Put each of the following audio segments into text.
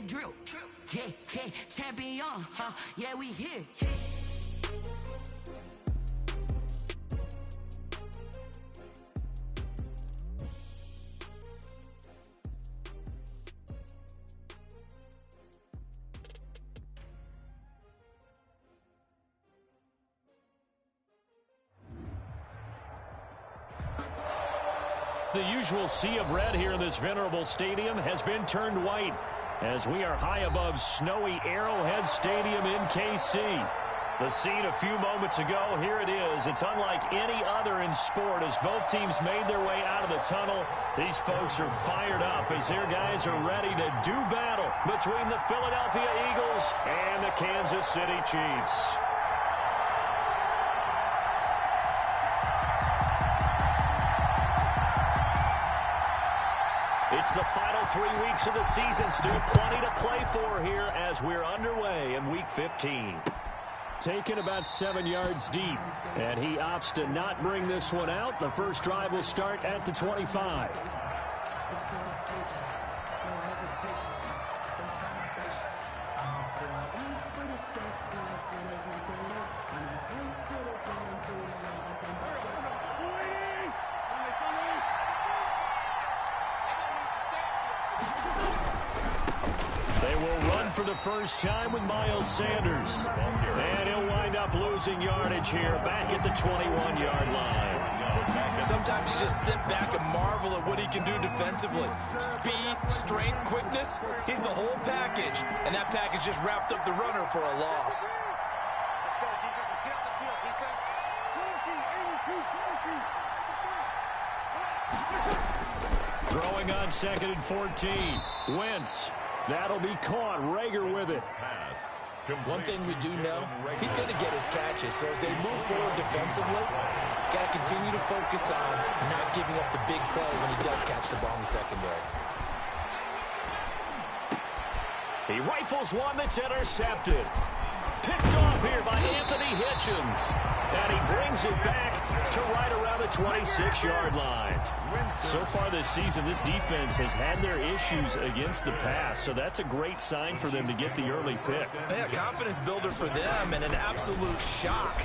that drill. Yeah, yeah, champion, huh? Yeah, we here. The usual sea of red here in this venerable stadium has been turned white as we are high above snowy Arrowhead Stadium in KC. The scene a few moments ago, here it is. It's unlike any other in sport as both teams made their way out of the tunnel. These folks are fired up as their guys are ready to do battle between the Philadelphia Eagles and the Kansas City Chiefs. It's the final 3 weeks of the season. Still plenty to play for here as we're underway in Week 15. Taken about 7 yards deep, and he opts to not bring this one out. The first drive will start at the 25. They will run for the first time with Miles Sanders. And he'll wind up losing yardage here back at the 21-yard line. Sometimes you just sit back and marvel at what he can do defensively. Speed, strength, quickness, he's the whole package. And that package just wrapped up the runner for a loss. Let's go, defense. Let's get out the field, defense. Throwing on 2nd and 14. Wentz. That'll be caught. Rager with it. One thing we do know, he's going to get his catches. So as they move forward defensively, got to continue to focus on not giving up the big play when he does catch the ball in the secondary. He rifles one that's intercepted. Picked off here by Anthony Hitchens. And he brings it back to right around the 26-yard line. So far this season, this defense has had their issues against the pass, so that's a great sign for them to get the early pick. Yeah, confidence builder for them and an absolute shock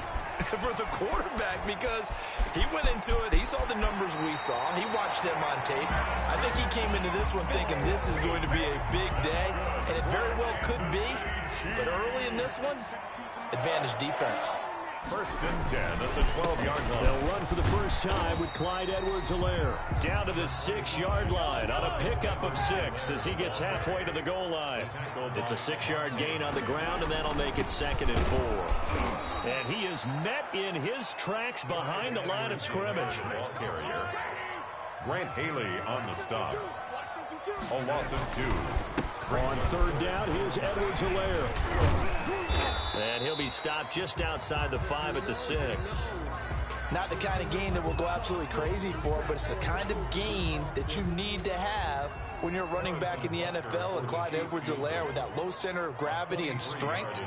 for the quarterback because he went into it. He saw the numbers we saw. He watched them on tape. I think he came into this one thinking this is going to be a big day, and it very well could be. But early in this one, advantage defense. 1st and 10 at the 12-yard line. They'll run for the first time with Clyde Edwards-Helaire down to the 6-yard line on a pickup of 6 as he gets halfway to the goal line. It's a 6-yard gain on the ground, and that'll make it 2nd and 4. And he is met in his tracks behind the line of scrimmage. Ball carrier. Grant Haley on the stop. A loss of 2. On 3rd down, here's Edwards-Helaire. And he'll be stopped just outside the 5 at the 6. Not the kind of gain that we'll go absolutely crazy for, but it's the kind of gain that you need to have when you're running back in the NFL. And Clyde Edwards-Helaire, with that low center of gravity and strength,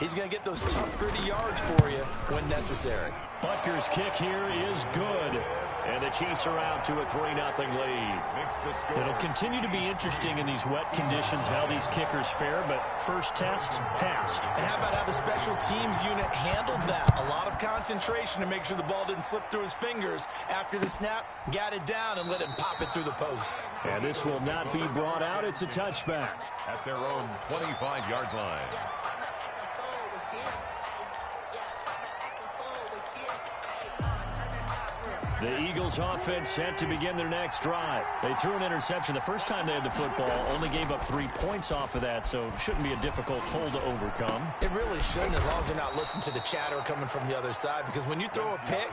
he's going to get those tough, gritty yards for you when necessary. Butker's kick here is good. And the Chiefs are out to a 3-0 lead. It'll continue to be interesting in these wet conditions how these kickers fare, but first test passed. And how about how the special teams unit handled that? A lot of concentration to make sure the ball didn't slip through his fingers. After the snap, got it down and let him pop it through the posts. And this will not be brought out. It's a touchback. At their own 25-yard line. The Eagles offense set to begin their next drive. They threw an interception the first time they had the football, only gave up 3 points off of that, so shouldn't be a difficult hole to overcome. It really shouldn't, as long as they're not listening to the chatter coming from the other side, because when you throw a pick,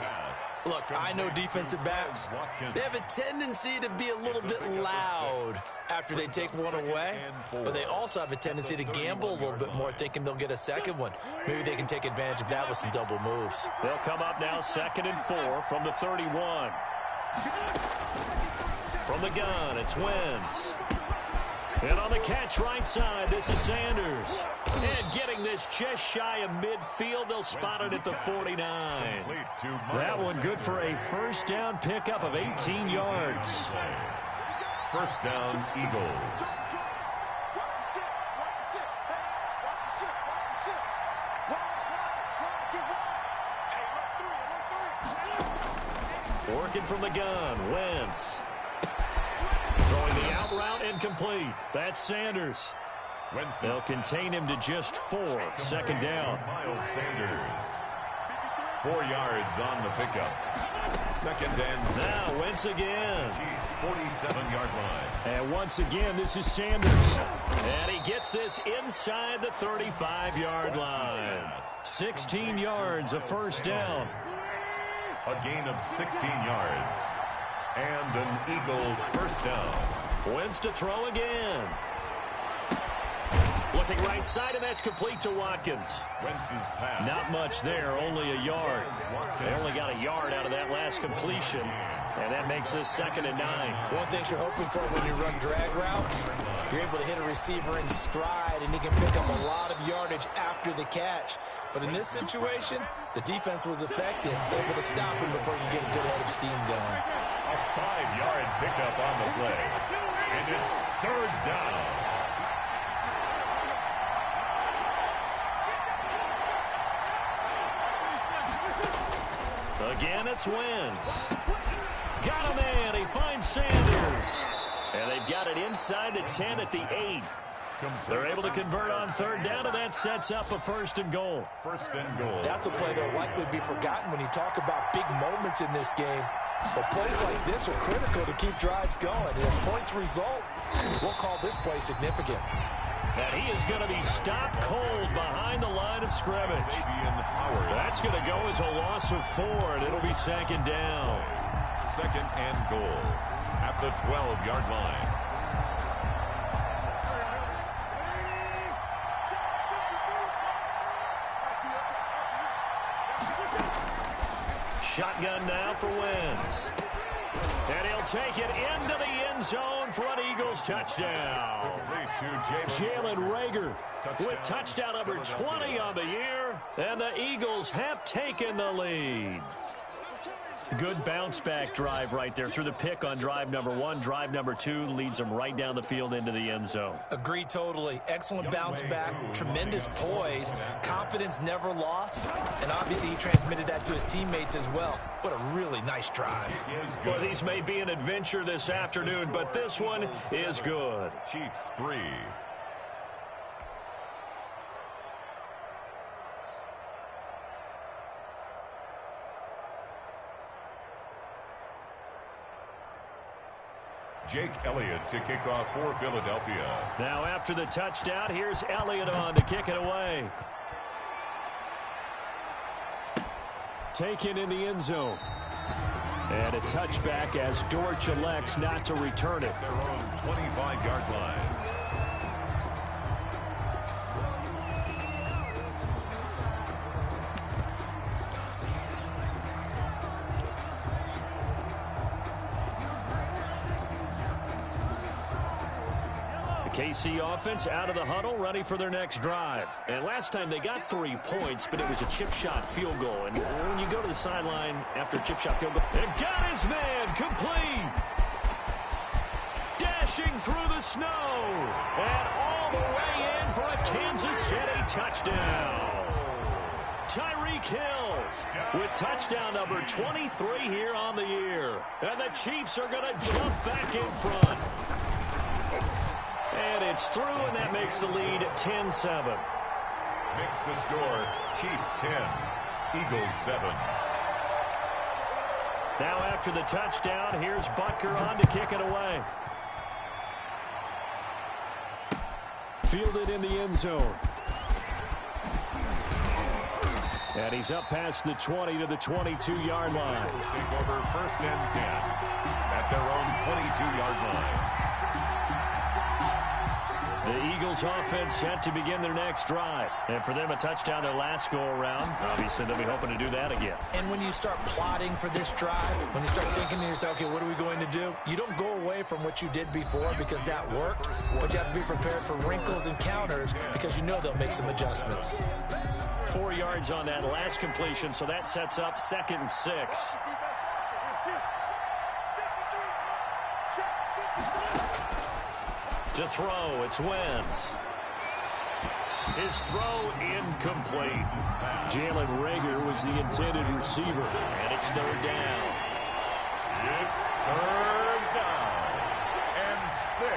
look, I know defensive backs, they have a tendency to be a little bit loud after they take one away, but they also have a tendency to gamble a little bit more, thinking they'll get a second one. Maybe they can take advantage of that with some double moves. They'll come up now 2nd and 4 from the 31. From the gun, it's Wentz. And on the catch right side, this is Sanders. And getting this just shy of midfield, they'll spot it at the 49. That one good for a first down pickup of 18 yards. First down, Eagles. Working from the gun, Wentz. Throwing the out route incomplete. That's Sanders. They'll contain him to just 4. Second down. Miles Sanders. 4 yards on the pickup. Second and now Wentz again. 47-yard line. And once again, this is Sanders. And he gets this inside the 35-yard line. 16 yards, a first down. A gain of 16 yards. And an Eagles first down. Wentz to throw again. Looking right side, and that's complete to Watkins. Wentz's pass. Not much there, only a yard. They only got a yard out of that last completion, and that makes this 2nd and 9. One thing you're hoping for when you run drag routes, you're able to hit a receiver in stride, and he can pick up a lot of yardage after the catch. But in this situation, the defense was effective, able to stop him before you get a good head of steam going. A 5-yard pickup on the play. And it's 3rd down. Again, it's Wentz. Got a man. He finds Sanders. And they've got it inside the 10 at the 8. They're able to convert on 3rd down, and that sets up a 1st and goal. 1st and goal. That's a play that will likely be forgotten when you talk about big moments in this game. But plays like this are critical to keep drives going. And if points result, we'll call this play significant. And he is going to be stopped cold behind the line of scrimmage. That's going to go as a loss of 4, and it'll be 2nd down. 2nd and goal at the 12-yard line. Shotgun now for Wentz. And he'll take it into the end zone for an Eagles touchdown. Jalen Reagor with touchdown number 20 on the year. And the Eagles have taken the lead. Good bounce-back drive right there through the pick on drive number 1. Drive number 2 leads them right down the field into the end zone. Agree totally. Excellent bounce-back, tremendous poise, confidence never lost, and obviously he transmitted that to his teammates as well. What a really nice drive. Well, these may be an adventure this afternoon, but this one is good. Chiefs 3. Jake Elliott to kick off for Philadelphia. Now after the touchdown, here's Elliott on to kick it away. Taken in the end zone. And a touchback as Dortch elects not to return it. Their own 25-yard line. KC offense out of the huddle, ready for their next drive. And last time they got 3 points, but it was a chip shot field goal. And when you go to the sideline after a chip shot field goal, and got his man complete. Dashing through the snow. And all the way in for a Kansas City touchdown. Tyreek Hill with touchdown number 23 here on the year. And the Chiefs are going to jump back in front. And it's through, and that makes the lead 10-7. Makes the score, Chiefs 10, Eagles 7. Now after the touchdown, here's Butker on to kick it away. Fielded in the end zone. And he's up past the 20 to the 22-yard line. Take over 1st and 10 at their own 22-yard line. The Eagles offense set to begin their next drive. And for them, a touchdown their last go-around. Obviously, they'll be hoping to do that again. And when you start plotting for this drive, when you start thinking to yourself, okay, what are we going to do? You don't go away from what you did before because that worked, but you have to be prepared for wrinkles and counters because you know they'll make some adjustments. 4 yards on that last completion, so that sets up 2nd and 6. To throw, it's Wentz. His throw incomplete. Jalen Reagor was the intended receiver, and it's 3rd down. It's third down and 6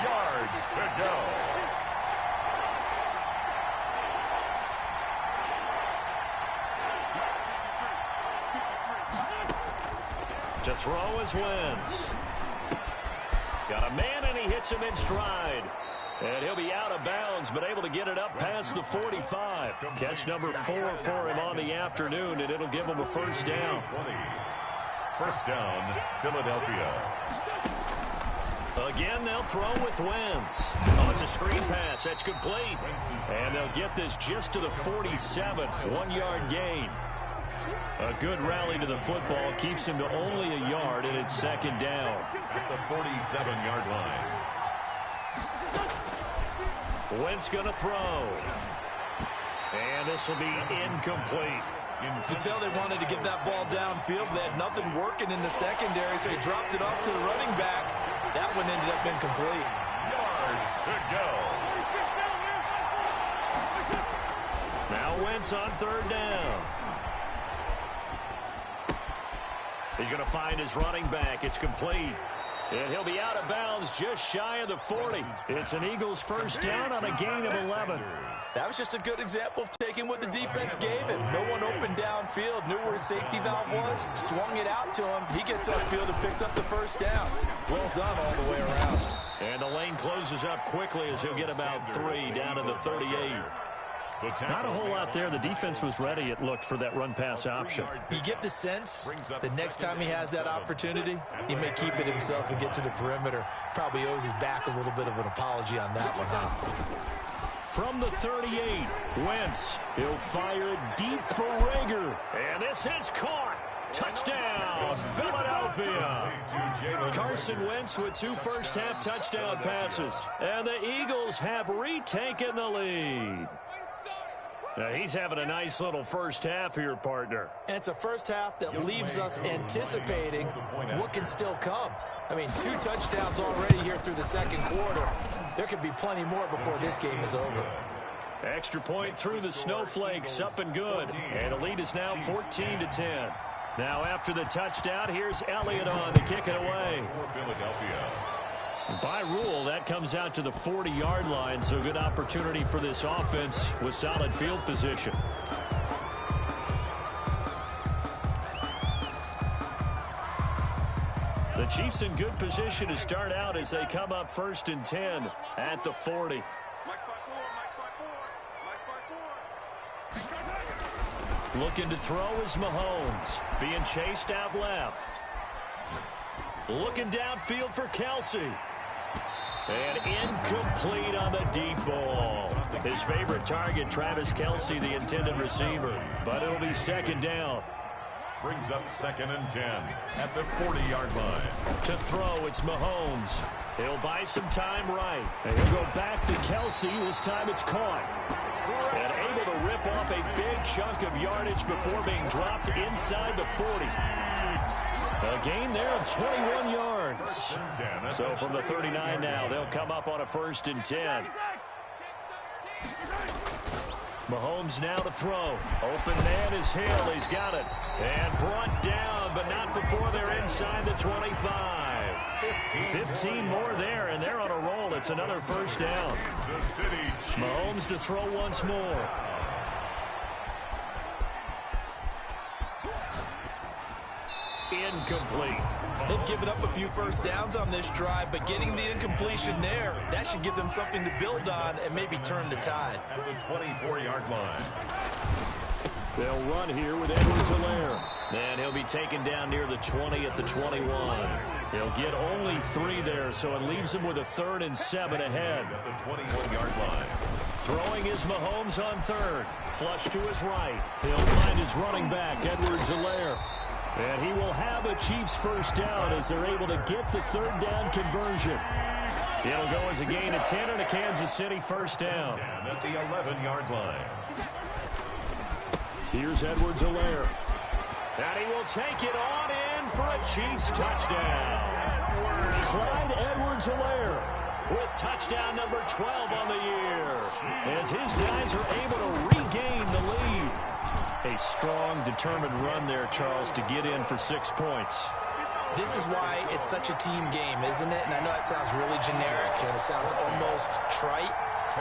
yards to go. To throw is Wentz. Got a man, and he hits him in stride. And he'll be out of bounds, but able to get it up past the 45. Catch number 4 for him on the afternoon, and it'll give him a first down. First down, Philadelphia. Again, they'll throw with Wentz. Oh, it's a screen pass. That's complete. And they'll get this just to the 47. 1-yard gain. A good rally to the football keeps him to only a yard, and it's second down. At the 47-yard line. Wentz going to throw. And this will be incomplete. You could tell they wanted to get that ball downfield. They had nothing working in the secondary, so he dropped it off to the running back. That one ended up incomplete. Yards to go. Now Wentz on third down. He's going to find his running back. It's complete. And he'll be out of bounds just shy of the 40. It's an Eagles first down on a gain of 11. That was just a good example of taking what the defense gave him. No one open downfield, knew where his safety valve was, swung it out to him. He gets upfield and picks up the first down. Well done all the way around. And the lane closes up quickly as he'll get about 3 down to the 38. Not a whole lot there. The defense was ready, it looked, for that run-pass option. You get the sense the next time he has that opportunity, he may keep it himself and get to the perimeter. Probably owes his back a little bit of an apology on that one, huh? From the 38, Wentz. He'll fire it deep for Rager. And this is caught. Touchdown, Philadelphia. Carson Wentz with 2 first-half touchdown passes. And the Eagles have retaken the lead. Now, he's having a nice little first half here, partner. And it's a first half that leaves us anticipating what can still come. I mean, 2 touchdowns already here through the second quarter. There could be plenty more before this game is over. Extra point through the snowflakes, up and good. And the lead is now 14-10. Now, after the touchdown, here's Elliott on to kick it away. By rule, that comes out to the 40-yard line, so good opportunity for this offense with solid field position. The Chiefs in good position to start out as they come up 1st and 10 at the 40. Looking to throw is Mahomes, being chased out left. Looking downfield for Kelsey. And incomplete on the deep ball. His favorite target, Travis Kelsey, the intended receiver. But it'll be second down. Brings up 2nd and 10 at the 40-yard line. To throw, it's Mahomes. He'll buy some time right. And he'll go back to Kelsey. This time it's caught. And able to rip off a big chunk of yardage before being dropped inside the 40. A gain there of 21 yards. So from the 39 now, they'll come up on a 1st and 10. Mahomes now to throw. Open man is Hill. He's got it. And brought down, but not before they're inside the 25. 15 more there, and they're on a roll. It's another first down. Mahomes to throw once more. Incomplete. They've given up a few first downs on this drive, but getting the incompletion there, that should give them something to build on and maybe turn the tide. At the 24-yard line. They'll run here with Edwards-Helaire. And he'll be taken down near the 20 at the 21. He'll get only 3 there, so it leaves him with a 3rd and 7 ahead. At the 21-yard line. Throwing is Mahomes on 3rd. Flush to his right. He'll find his running back, Edwards-Helaire. And he will have a Chiefs first down as they're able to get the 3rd down conversion. It'll go as a gain of 10 and a Kansas City first down. At the 11-yard line. Here's Edwards-Helaire. And he will take it on in for a Chiefs touchdown. Clyde Edwards-Helaire with touchdown number 12 on the year. As his guys are able to regain the lead. A strong, determined run there, Charles, to get in for 6 points. This is why it's such a team game, isn't it? And I know that sounds really generic and it sounds almost trite,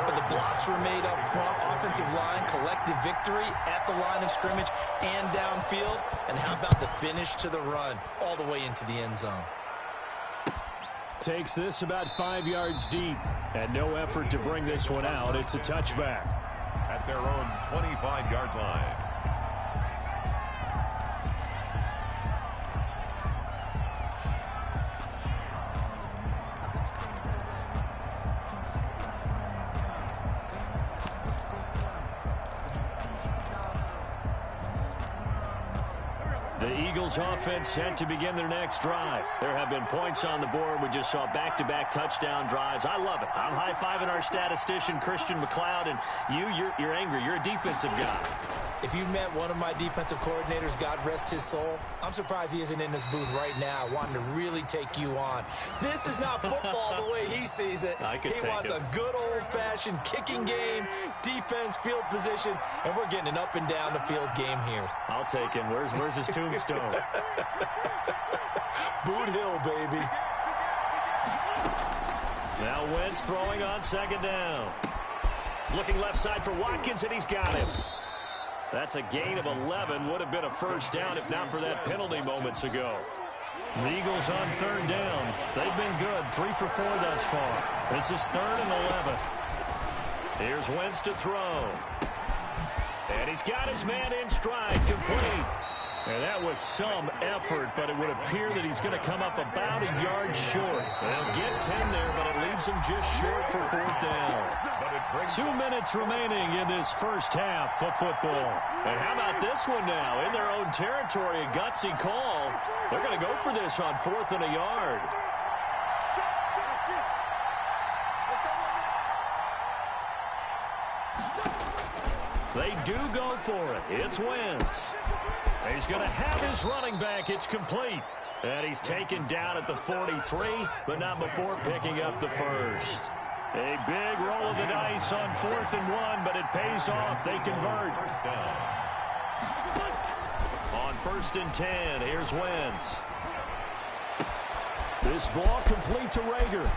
but the blocks were made up front, offensive line, collective victory at the line of scrimmage and downfield. And how about the finish to the run all the way into the end zone? Takes this about 5 yards deep, and no effort to bring this one out. It's a touchback. At their own 25-yard line. The Eagles offense set to begin their next drive. There have been points on the board. We just saw back-to-back touchdown drives. I love it. I'm high-fiving our statistician, Christian McLeod, and you're angry. You're a defensive guy. If you've met one of my defensive coordinators, God rest his soul, I'm surprised he isn't in this booth right now wanting to really take you on. This is not football the way he sees it. He wants a good old-fashioned kicking game, defense, field position, and we're getting an up-and-down-the-field game here. I'll take him. Where's his tombstone? Boot Hill, baby. Now Wentz throwing on second down. Looking left side for Watkins, and he's got him. That's a gain of 11. Would have been a first down if not for that penalty moments ago. The Eagles on third down. They've been good. 3 for 4 thus far. This is 3rd and 11. Here's Wentz to throw. And he's got his man in stride, complete. And that was some effort, but it would appear that he's going to come up about a yard short. They'll get 10 there, but it leaves him just short for 4th down. 2 minutes remaining in this first half of football. And how about this one now? In their own territory, a gutsy call. They're going to go for this on 4th and a yard. They do go for it. It's Wentz. He's going to have his running back. It's complete. And he's taken down at the 43, but not before picking up the first. A big roll of the dice on 4th and 1, but it pays off. They convert. On 1st and 10, here's Wentz. This ball complete to Rager.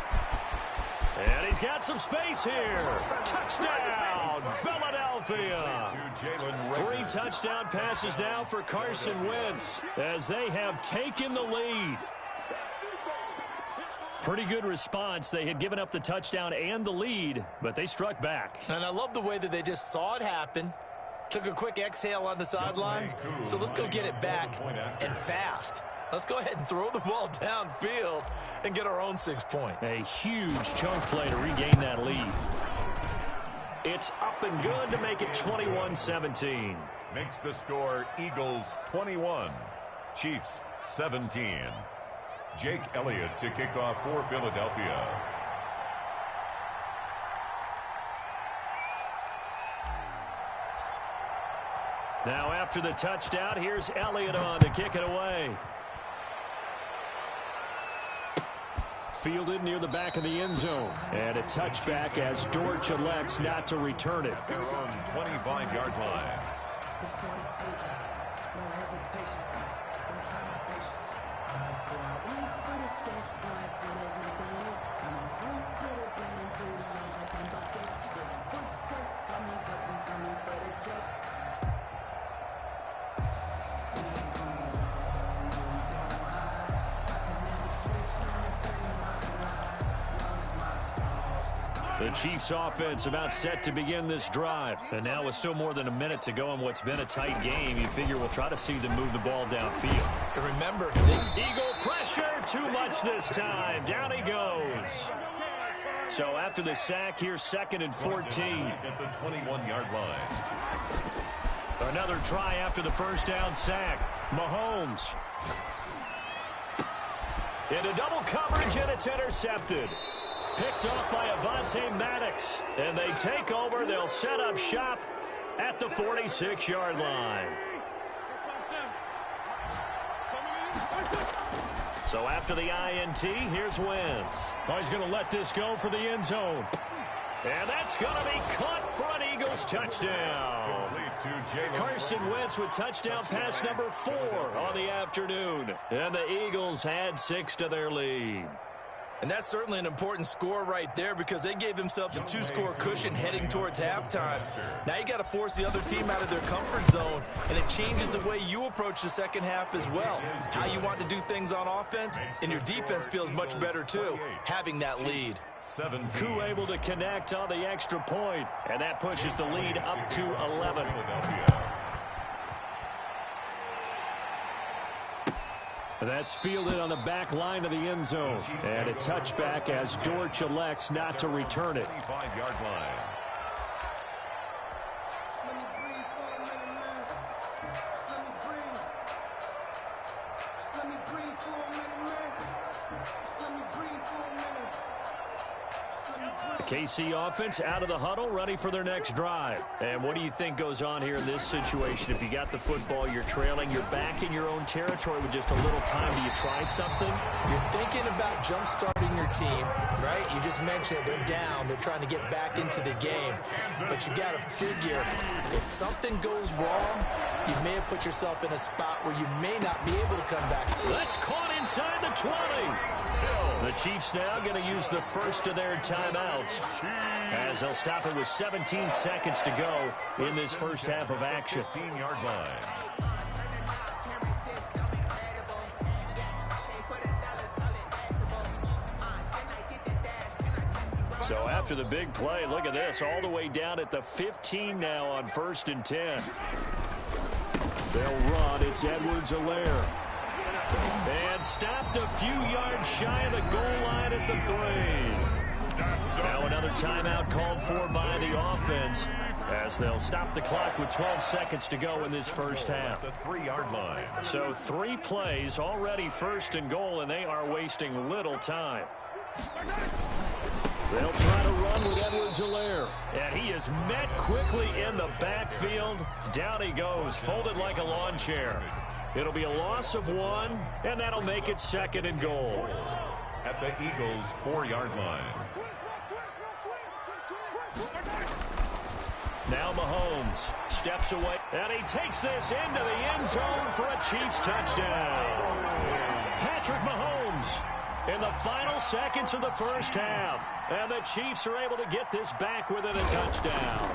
And he's got some space here. Touchdown, Philadelphia. 3 touchdown passes now for Carson Wentz as they have taken the lead. Pretty good response. They had given up the touchdown and the lead, but they struck back. And I love the way that they just saw it happen. Took a quick exhale on the sidelines. So let's go get it back and fast. Let's go ahead and throw the ball downfield and get our own 6 points. A huge chunk play to regain that lead. It's up and good to make it 21-17. Makes the score Eagles 21, Chiefs 17. Jake Elliott to kick off for Philadelphia. Now after the touchdown, here's Elliott on to kick it away. Fielded near the back of the end zone. And a touchback as Dortch elects not to return it. Their own 25-yard line. The Chiefs offense about set to begin this drive. And now with still more than a minute to go in what's been a tight game, you figure we'll try to see them move the ball downfield. And remember, Eagle pressure, too much this time. Down he goes. So after the sack, here's 2nd and 14. At the 21-yard line. Another try after the first down sack. Mahomes. Into double coverage, and it's intercepted. Picked off by Avonte Maddox. And they take over. They'll set up shop at the 46-yard line. So after the INT, here's Wentz. Oh, he's going to let this go for the end zone. And that's going to be caught for an Eagles touchdown. Carson Wentz with touchdown pass number 4 on the afternoon. And the Eagles add 6 to their lead. And that's certainly an important score right there because they gave themselves a 2-score cushion heading towards halftime. Now you got to force the other team out of their comfort zone, and it changes the way you approach the second half as well. How you want to do things on offense, and your defense feels much better too, having that lead. Koo able to connect on the extra point, and that pushes the lead up to 11. That's fielded on the back line of the end zone. And a touchback as Dortch elects not to return it. 5-yard line. The KC offense out of the huddle, ready for their next drive. And what do you think goes on here in this situation? If you got the football, you're trailing, you're back in your own territory with just a little time. Do you try something? You're thinking about jump-starting your team, right? You just mentioned it. They're down. They're trying to get back into the game. But you got to figure if something goes wrong, you may have put yourself in a spot where you may not be able to come back. That's caught inside the 20. The Chiefs now going to use the first of their timeouts as they'll stop it with 17 seconds to go in this first half of action. 15-yard line. So after the big play, look at this, all the way down at the 15 now on 1st and 10. They'll run. It's Edwards-Helaire. And stopped a few yards shy of the goal line at the 3. Now another timeout called for by the offense as they'll stop the clock with 12 seconds to go in this first half. The 3-yard line. So 3 plays already 1st and goal, and they are wasting little time. They'll try to run with Edwards-Helaire. And he is met quickly in the backfield. Down he goes, folded like a lawn chair. It'll be a loss of 1, and that'll make it 2nd and goal. At the Eagles' 4-yard line. Now Mahomes steps away, and he takes this into the end zone for a Chiefs touchdown. Patrick Mahomes in the final seconds of the first half, and the Chiefs are able to get this back within a touchdown.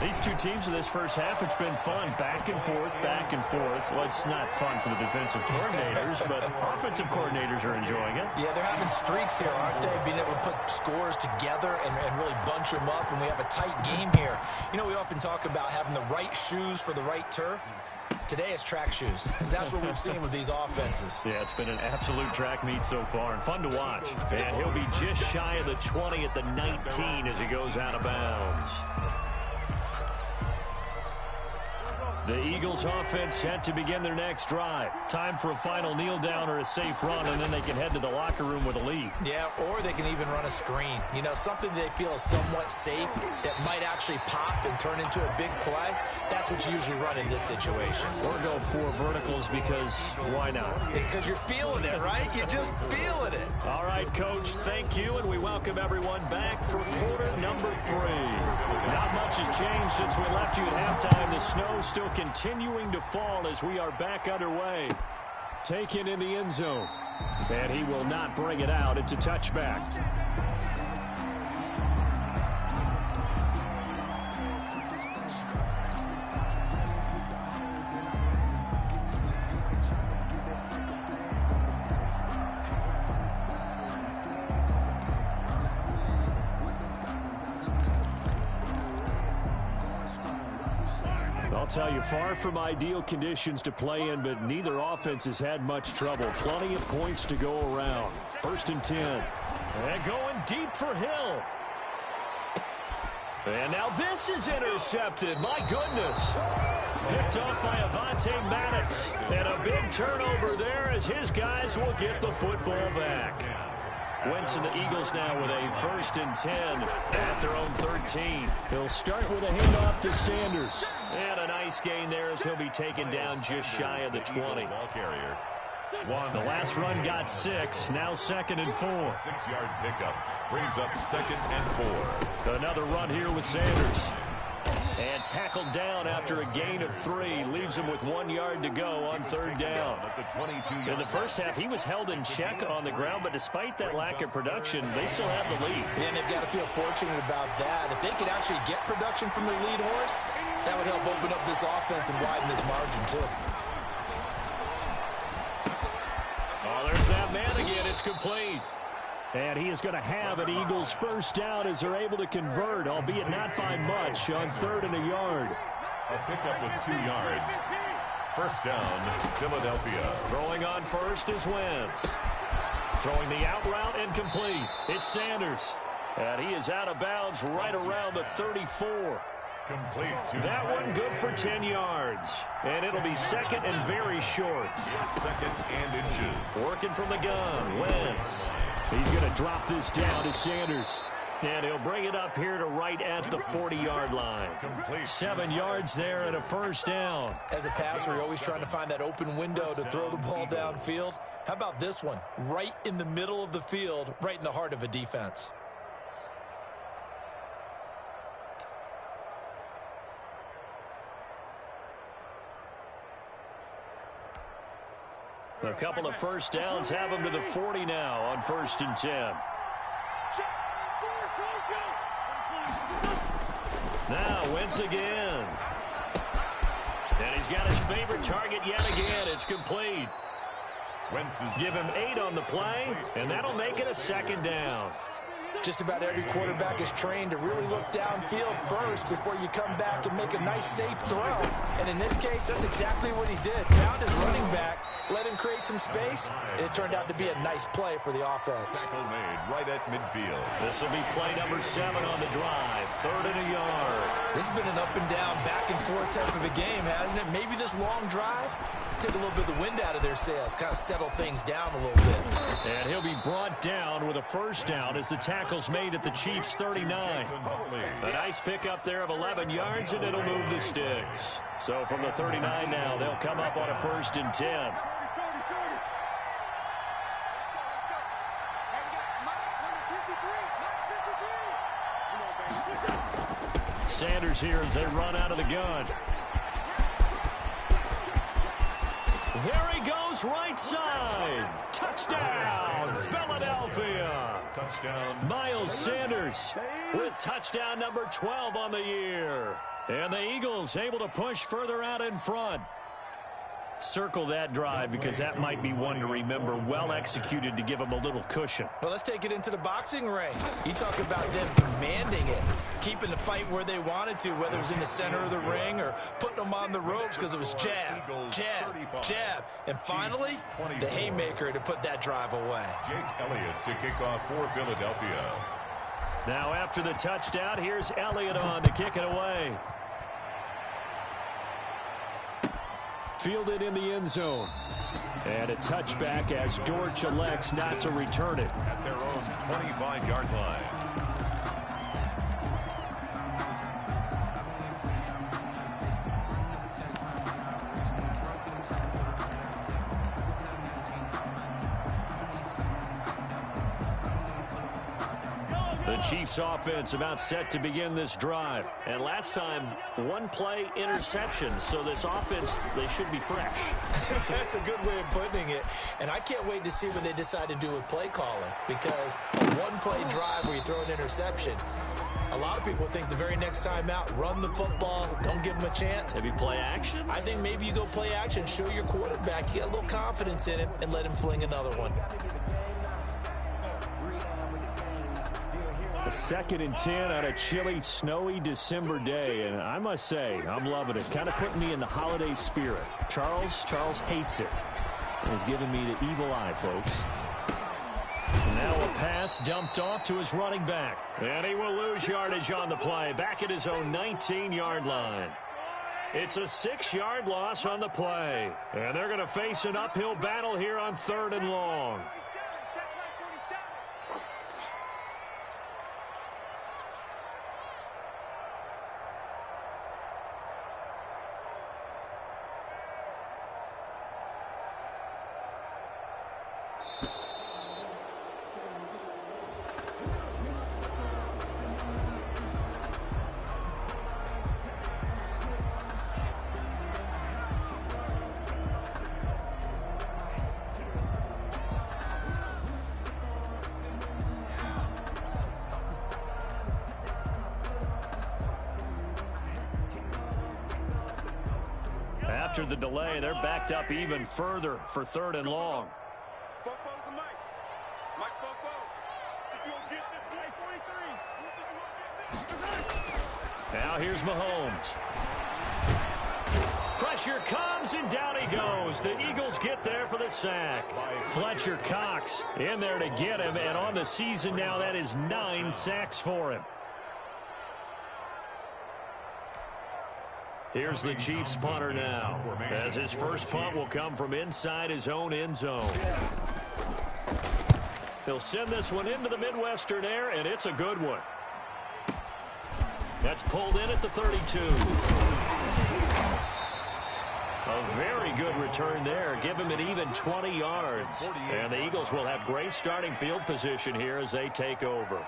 These two teams in this first half, it's been fun. Back and forth, back and forth. Well, it's not fun for the defensive coordinators, but offensive coordinators are enjoying it. Yeah, they're having streaks here, aren't they? Being able to put scores together and really bunch them up, and we have a tight game here. You know, we often talk about having the right shoes for the right turf. Today it's track shoes. That's what we've seen with these offenses. Yeah, it's been an absolute track meet so far and fun to watch. And he'll be just shy of the 20 at the 19 as he goes out of bounds. The Eagles offense set to begin their next drive. Time for a final kneel down or a safe run, and then they can head to the locker room with a lead. Yeah, or they can even run a screen. You know, something they feel is somewhat safe that might actually pop and turn into a big play. That's what you usually run in this situation. Or go 4 verticals because why not? Because you're feeling it, right? You're just feeling it. All right, Coach, thank you, and we welcome everyone back for quarter number 3. Not much has changed since we left you at halftime. The snow still continuing to fall as we are back underway. Taken in the end zone. And he will not bring it out. It's a touchback. I'll tell you, far from ideal conditions to play in, but neither offense has had much trouble. Plenty of points to go around. 1st and 10. And going deep for Hill. And now this is intercepted. My goodness. Picked off by Avonte Maddox. And a big turnover there as his guys will get the football back. Wentz and the Eagles now with a 1st and 10 at their own 13. He'll start with a handoff to Sanders. And a nice gain there as he'll be taken down just shy of the 20. Ball carrier. The last run got 6, now 2nd and 4. 6-yard pickup brings up 2nd and 4. Another run here with Sanders. And tackled down after a gain of 3. Leaves him with 1 yard to go on 3rd down. In the first half, he was held in check on the ground, but despite that lack of production, they still have the lead. And they've got to feel fortunate about that. If they could actually get production from their lead horse, that would help open up this offense and widen this margin, too. Oh, there's that man again. It's complete. And he is going to have an Eagles first down as they're able to convert, albeit not by much, on 3rd and a yard. A pickup with 2 yards. First down, Philadelphia. Throwing on first is Wentz. Throwing the out route and complete. It's Sanders. And he is out of bounds right around the 34. Complete to that one good for 10 yards. And it'll be 2nd and very short. It's 2nd and inches. Working from the gun, Wentz. He's going to drop this down to Sanders. And he'll bring it up here to right at the 40-yard line. 7 yards there and a first down. As a passer, you're always trying to find that open window to throw the ball downfield. How about this one? Right in the middle of the field, right in the heart of a defense. A couple of first downs have him to the 40 now on 1st and 10. Now Wentz again. And he's got his favorite target yet again. It's complete. Wentz is give him 8 on the play, and that'll make it a 2nd down. Just about every quarterback is trained to really look downfield first before you come back and make a nice, safe throw. And in this case, that's exactly what he did. Found his running back, let him create some space, and it turned out to be a nice play for the offense. tackle made right at midfield. This will be play number 7 on the drive. 3rd and a yard. This has been an up and down, back and forth type of a game, hasn't it? Maybe this long drive take a little bit of the wind out of their sails, kind of settle things down a little bit. And he'll be brought down with a first down as the tackle's made at the Chiefs' 39. A nice pickup there of 11 yards, and it'll move the sticks. So from the 39 now, they'll come up on a 1st and 10. Sanders here as they run out of the gun. There he goes, right side. Touchdown, Philadelphia. Touchdown. Miles Sanders with touchdown number 12 on the year. And the Eagles able to push further out in front. Circle that drive because that might be one to remember. Well executed to give them a little cushion. Well, let's take it into the boxing ring. You talk about them commanding it, keeping the fight where they wanted to, whether it was in the center of the ring or putting them on the ropes because it was jab, jab, jab. And finally, the haymaker to put that drive away. Jake Elliott to kick off for Philadelphia. Now after the touchdown, here's Elliott on to kick it away. Fielded in the end zone. And a touchback as Dortch elects not to return it. At their own 25-yard line. The Chiefs offense about set to begin this drive. And last time, one play interception. So this offense, they should be fresh. That's a good way of putting it. And I can't wait to see what they decide to do with play calling. Because a one-play drive where you throw an interception, a lot of people think the very next time out, run the football, don't give them a chance. Maybe play action? I think maybe you go play action, show your quarterback, you get a little confidence in him, and let him fling another one. A 2nd and 10 on a chilly, snowy December day. And I must say, I'm loving it. Kind of putting me in the holiday spirit. Charles hates it. And he's giving me the evil eye, folks. Now a pass dumped off to his running back. And he will lose yardage on the play. Back at his own 19-yard line. It's a 6-yard loss on the play. And they're going to face an uphill battle here on 3rd and long. after the delay. They're backed up even further for 3rd and long. Now here's Mahomes. Pressure comes, and down he goes. The Eagles get there for the sack. Fletcher Cox in there to get him, and on the season now, that is 9 sacks for him. Here's the Chiefs punter now, as his first punt will come from inside his own end zone. He'll send this one into the Midwestern air, and it's a good one. That's pulled in at the 32. A very good return there. Give him an even 20 yards. And the Eagles will have great starting field position here as they take over.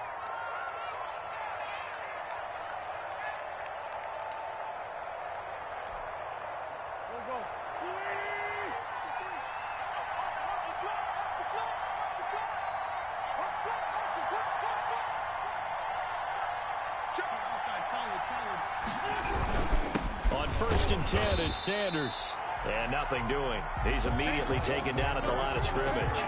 On 1st and 10, it's Sanders. And nothing doing. He's immediately taken down at the line of scrimmage.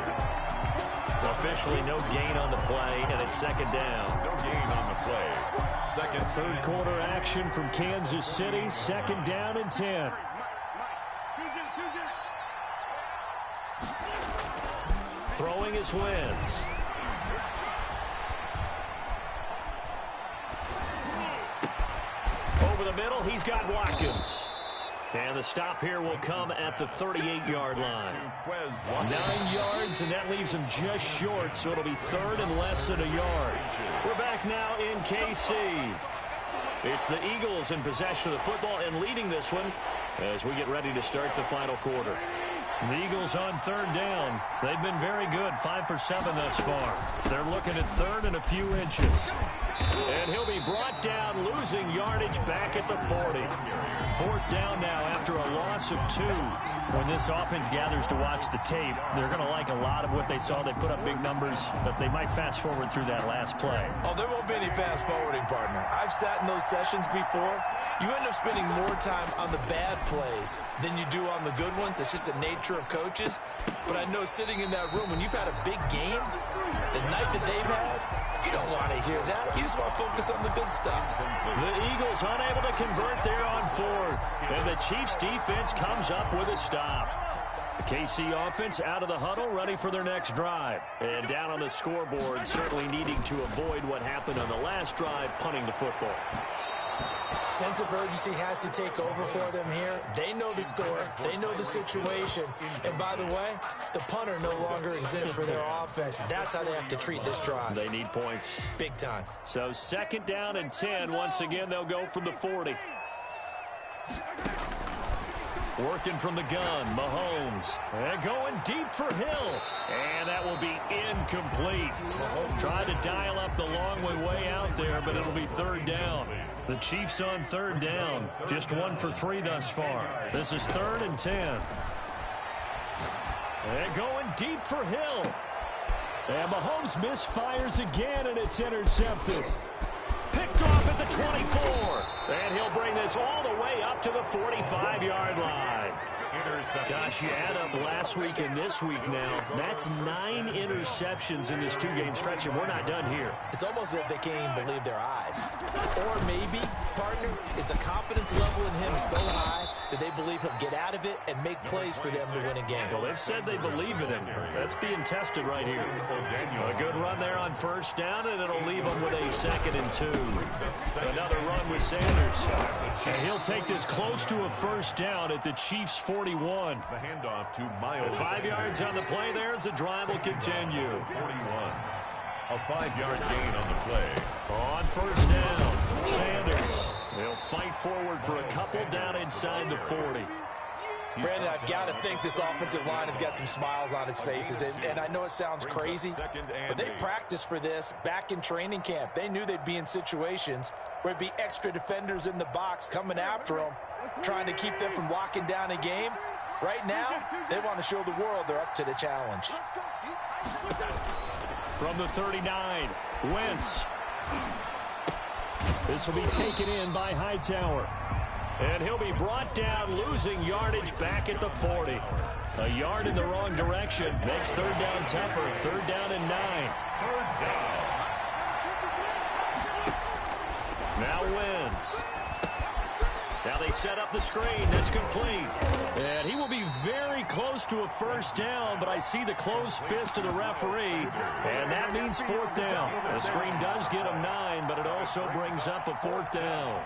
Officially no gain on the play, and it's 2nd down. No gain on the play. 3rd quarter action from Kansas City. 2nd down and 10. Throwing is Wentz. Over the middle, he's got Watkins. And the stop here will come at the 38-yard line. 9 yards, and that leaves him just short, so it'll be 3rd and less than a yard. We're back now in KC. It's the Eagles in possession of the football and leading this one as we get ready to start the final quarter. The Eagles on 3rd down. They've been very good, 5 for 7 thus far. They're looking at 3rd and a few inches. And he'll be brought down, losing yardage back at the 40. 4th down now after a loss of 2. When this offense gathers to watch the tape, they're going to like a lot of what they saw. They put up big numbers, but they might fast forward through that last play. Oh, there won't be any fast forwarding, partner. I've sat in those sessions before. You end up spending more time on the bad plays than you do on the good ones. It's just the nature of coaches. But I know sitting in that room, when you've had a big game, the night that they've had, you don't want to hear that. You just want to focus on the good stuff. The Eagles unable to convert there on 4th. And the Chiefs defense comes up with a stop. The KC offense out of the huddle, ready for their next drive. And down on the scoreboard, certainly needing to avoid what happened on the last drive, punting the football. Sense of urgency has to take over for them here. They know the score. They know the situation. And by the way, the punter no longer exists for their offense. That's how they have to treat this drive. They need points. Big time. So 2nd down and 10. Once again, they'll go from the 40. Working from the gun, Mahomes. And going deep for Hill. And that will be incomplete. Tried to dial up the long way out there, but it'll be 3rd down. The Chiefs on 3rd down. Just 1 for 3 thus far. This is 3rd and 10. And going deep for Hill. And Mahomes misfires again, and it's intercepted. Picked off at the 24. And he'll bring this all the way up to the 45-yard line. Gosh, you add up last week and this week now. That's 9 interceptions in this 2-game stretch, and we're not done here. It's almost as if they can't even believe their eyes. Or maybe, partner, is the confidence level in him so high that they believe he'll get out of it and make plays for them to win a game. Well, they've said they believe in him. That's being tested right here. A good run there on 1st down, and it'll leave them with a 2nd and 2. Another run with Sanders. And he'll take this close to a 1st down at the Chiefs' 41. The handoff to Miles. 5 yards on the play there as the drive will continue. 41. A 5-yard gain on the play. On 1st down, Sanders. They'll fight forward for a couple down inside the 40. Brandon, I've got to think this offensive line has got some smiles on its faces. And I know it sounds crazy, but they practiced for this back in training camp. They knew they'd be in situations where it'd be extra defenders in the box coming after them, trying to keep them from locking down a game. Right now, they want to show the world they're up to the challenge. From the 39, Wentz. This will be taken in by Hightower. And he'll be brought down, losing yardage back at the 40. A yard in the wrong direction makes third down tougher. Third down and 9. Third down. Now wins. Now they set up the screen. That's complete. And he will be very close to a first down, but I see the closed fist of the referee, and that means fourth down. The screen does get him 9, but it also brings up a fourth down.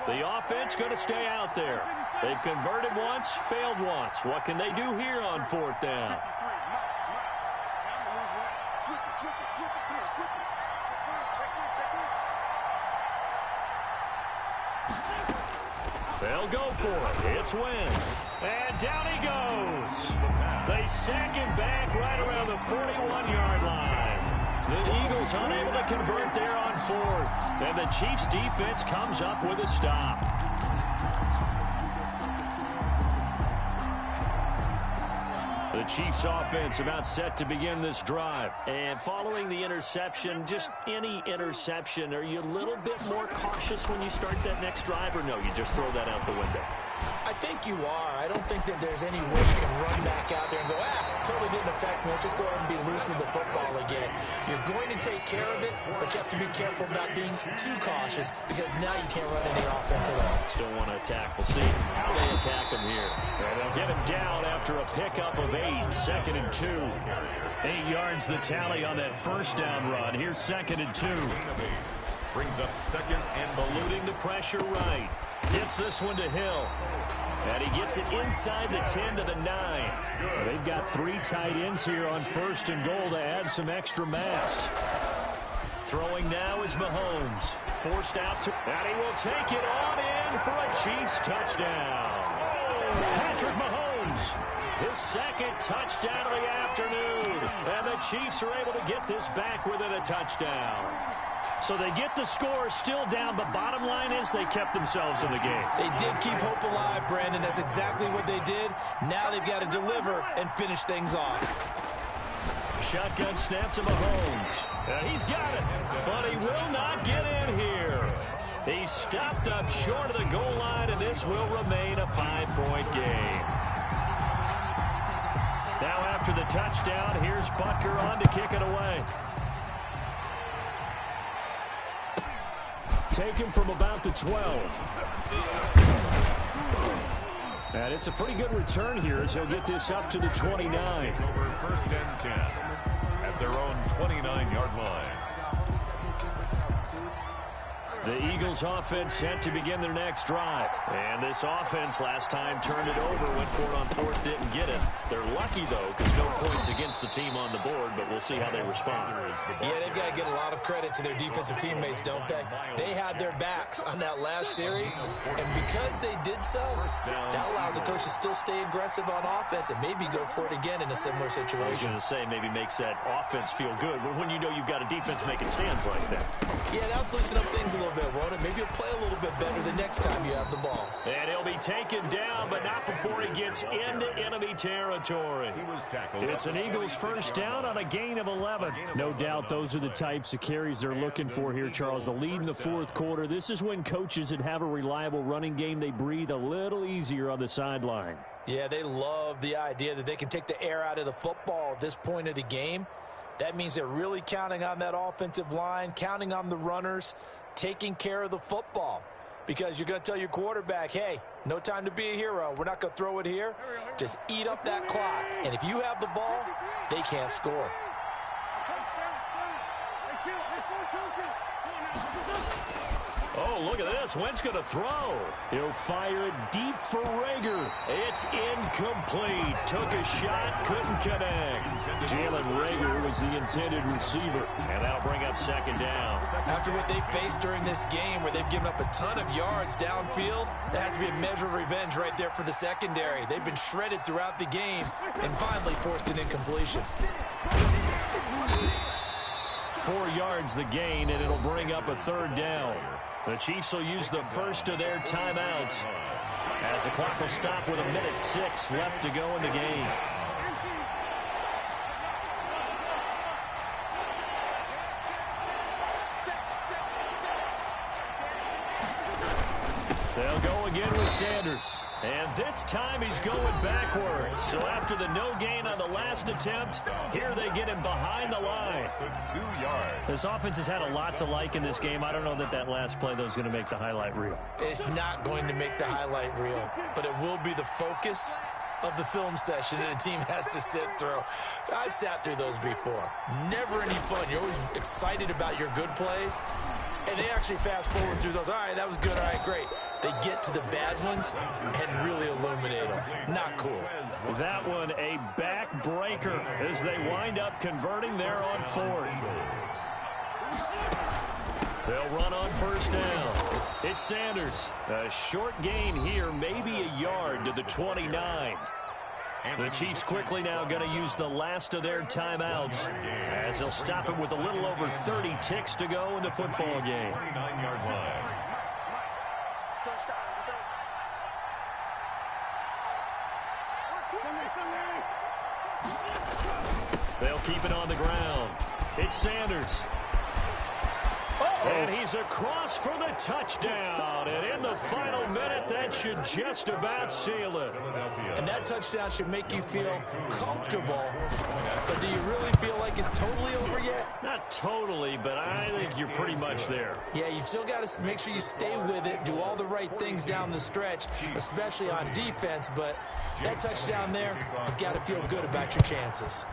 The offense going to stay out there. They've converted once, failed once. What can they do here on fourth down? They'll go for it. It's Wentz. And down he goes. They sack him back right around the 41-yard line. The Eagles unable to convert there on fourth. And the Chiefs defense comes up with a stop. The Chiefs offense about set to begin this drive. And following the interception, just any interception, are you a little bit more cautious when you start that next drive, or no, you just throw that out the window? I think you are. I don't think that there's any way you can run back out there and go, totally didn't affect me. Let's just go ahead and be loose with the football again. You're going to take care of it, but you have to be careful about being too cautious because now you can't run any offense at all. Still want to attack. We'll see how they attack him here. And they'll get him down after a pickup of 8, 2nd and 2. 8 yards the tally on that first down run. Here's 2nd and 2. Brings up second and eluding the pressure right. Gets this one to Hill. And he gets it inside the 10 to the 9. They've got 3 tight ends here on 1st and goal to add some extra mass. Throwing now is Mahomes. Forced out to... And he will take it on in for a Chiefs touchdown. Patrick Mahomes. His 2nd touchdown of the afternoon. And the Chiefs are able to get this back within a touchdown. So they get the score still down, but bottom line is they kept themselves in the game. They did keep hope alive, Brandon. That's exactly what they did. Now they've got to deliver and finish things off. Shotgun snap to Mahomes. And he's got it, but he will not get in here. He's stopped up short of the goal line, and this will remain a 5-point game. Now after the touchdown, here's Butker on to kick it away. Taken from about the 12. And it's a pretty good return here as he'll get this up to the 29. Over 1st and 10 at their own 29-yard line. The Eagles offense set to begin their next drive. And this offense last time turned it over, went for it on 4th, didn't get it. They're lucky, though, because no points against the team on the board, but we'll see how they respond. Yeah, they've got to get a lot of credit to their defensive teammates, don't they? They had their backs on that last series, and because they did so, that allows the coach to still stay aggressive on offense and maybe go for it again in a similar situation. I was going to say, maybe makes that offense feel good, but when you know you've got a defense making stands like that. Yeah, that'll loosen up things a little bit, won't it? Maybe you'll play a little bit better the next time you have the ball. And he'll be taken down, but not before he gets into enemy territory. It's an Eagles first down on a gain of 11. No doubt those are the types of carries they're looking for here, Charles. The lead in the 4th quarter. This is when coaches that have a reliable running game, they breathe a little easier on the sideline. Yeah, they love the idea that they can take the air out of the football at this point of the game. That means they're really counting on that offensive line, counting on the runners, taking care of the football. Because you're going to tell your quarterback, hey, no time to be a hero. We're not going to throw it here. Just eat up that clock. And if you have the ball, they can't score. Oh, look at this. Wentz going to throw. He'll fire it deep for Rager. It's incomplete. Took a shot, couldn't connect. Jalen Rager was the intended receiver. And that'll bring up 2nd down. After what they faced during this game where they've given up a ton of yards downfield, that has to be a measure of revenge right there for the secondary. They've been shredded throughout the game and finally forced an incompletion. 4 yards the gain, and it'll bring up a 3rd down. The Chiefs will use the first of their timeouts as the clock will stop with 1:06 left to go in the game. They'll go again with Sanders. And this time he's going backwards. So after the no gain on the last attempt, here they get him behind the line. 2 yards. This offense has had a lot to like in this game. I don't know that that last play, though, is going to make the highlight reel. It's not going to make the highlight reel, but it will be the focus of the film session that a team has to sit through. I've sat through those before. Never any fun. You're always excited about your good plays, and they actually fast forward through those. All right, that was good. All right, great. They get to the bad ones and really illuminate them. Not cool. That one a backbreaker as they wind up converting there on 4th. They'll run on 1st down. It's Sanders. A short gain here, maybe a yard to the 29. The Chiefs quickly now going to use the last of their timeouts as they'll stop it with a little over 30 ticks to go in the football game. 29-yard line. They'll keep it on the ground. It's Sanders. And he's across for the touchdown. And in the final minute, that should just about seal it. And that touchdown should make you feel comfortable. But do you really feel like it's totally over yet? Not totally, but I think you're pretty much there. Yeah, you've still got to make sure you stay with it, do all the right things down the stretch, especially on defense. But that touchdown there, you've got to feel good about your chances.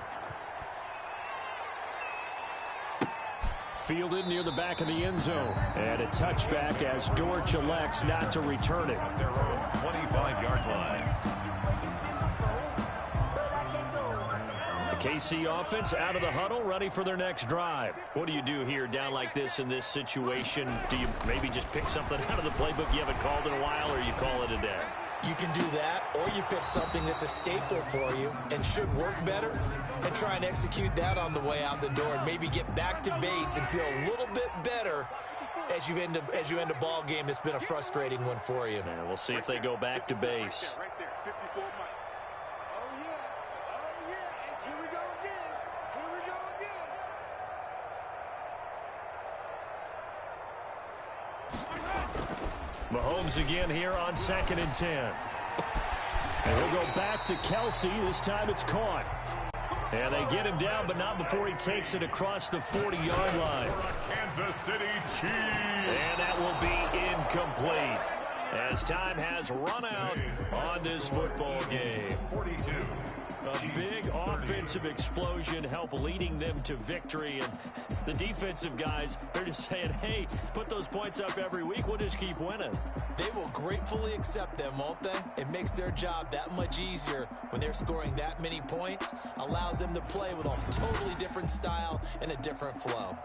Fielded near the back of the end zone. And a touchback as Dortch elects not to return it. Their own 25-yard line. The KC offense out of the huddle, ready for their next drive. What do you do here down like this in this situation? Do you maybe just pick something out of the playbook you haven't called in a while, or you call it a day? You can do that, or you pick something that's a staple for you and should work better and try and execute that on the way out the door and maybe get back to base and feel a little bit better as you end a ball game that's been a frustrating one for you. And we'll see if they go back to base. Right there, 54 Mike. Oh, yeah. Oh, yeah. And here we go again. Here we go again. Mahomes again here on 2nd and 10. And he'll go back to Kelsey. This time it's caught. And they get him down, but not before he takes it across the 40-yard line. Kansas City Chiefs. And that will be incomplete as time has run out on this football game. 42. A big offensive explosion helped leading them to victory. And the defensive guys, they're just saying, hey, put those points up every week. We'll just keep winning. They will gratefully accept them, won't they? It makes their job that much easier when they're scoring that many points. Allows them to play with a totally different style and a different flow.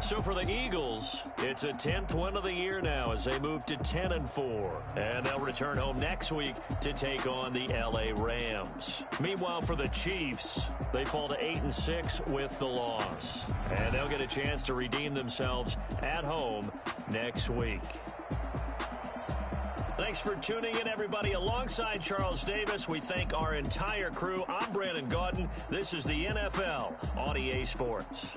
So for the Eagles, it's a 10th win of the year now as they move to 10-4. And they'll return home next week to take on the LA Rams. Meanwhile, for the Chiefs, they fall to 8-6 with the loss. And they'll get a chance to redeem themselves at home next week. Thanks for tuning in, everybody. Alongside Charles Davis, we thank our entire crew. I'm Brandon Gaudin. This is the NFL on EA Sports.